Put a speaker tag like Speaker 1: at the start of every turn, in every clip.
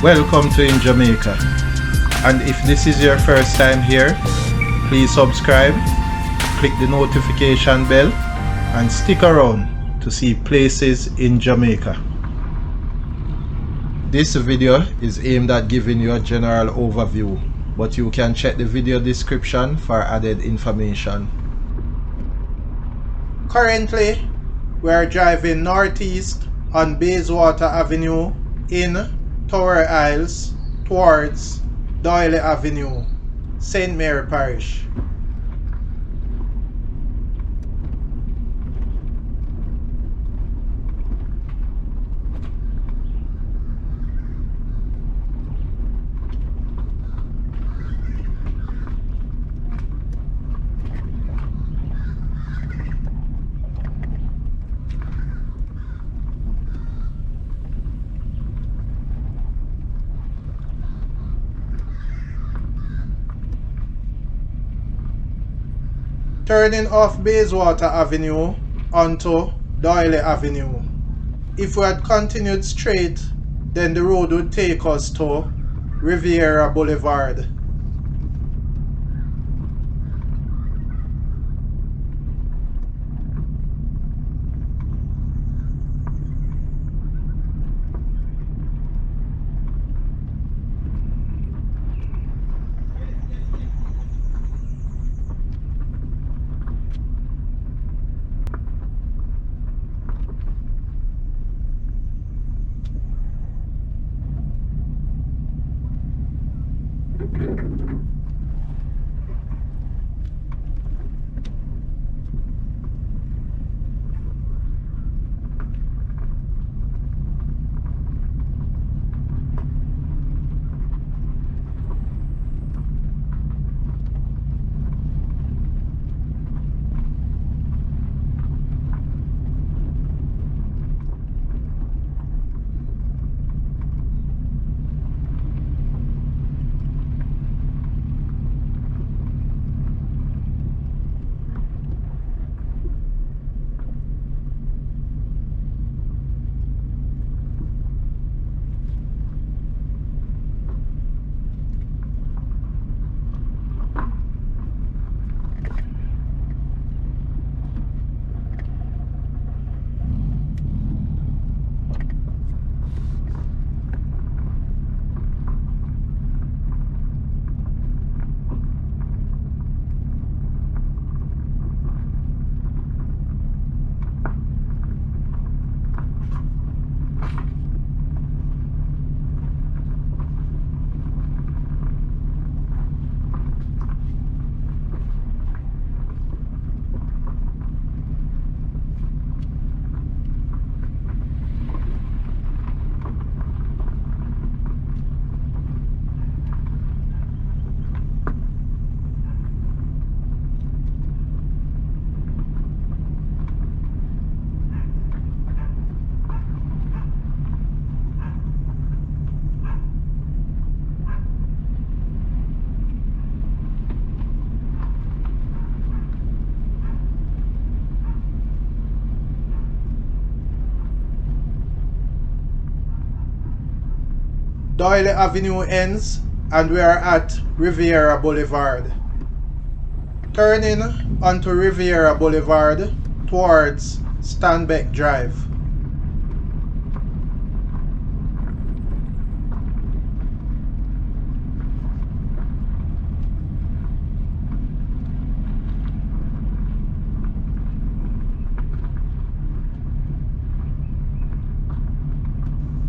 Speaker 1: Welcome to InJamaica, and if this is your first time here, please subscribe, click the notification bell and stick around to see places in Jamaica. This video is aimed at giving you a general overview, but you can check the video description for added information. Currently, we are driving northeast on Bayswater Avenue in Tower Isles towards Doyley Avenue, St. Mary Parish. Turning off Bayswater Avenue onto Doyley Avenue. If we had continued straight, then the road would take us to Riviera Boulevard. Doyley Avenue ends and we are at Riviera Boulevard. Turning onto Riviera Boulevard towards Beck Drive.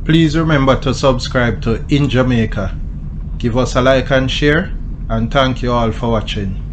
Speaker 1: Please remember to subscribe to InJamaica. Give us a like and share, and thank you all for watching.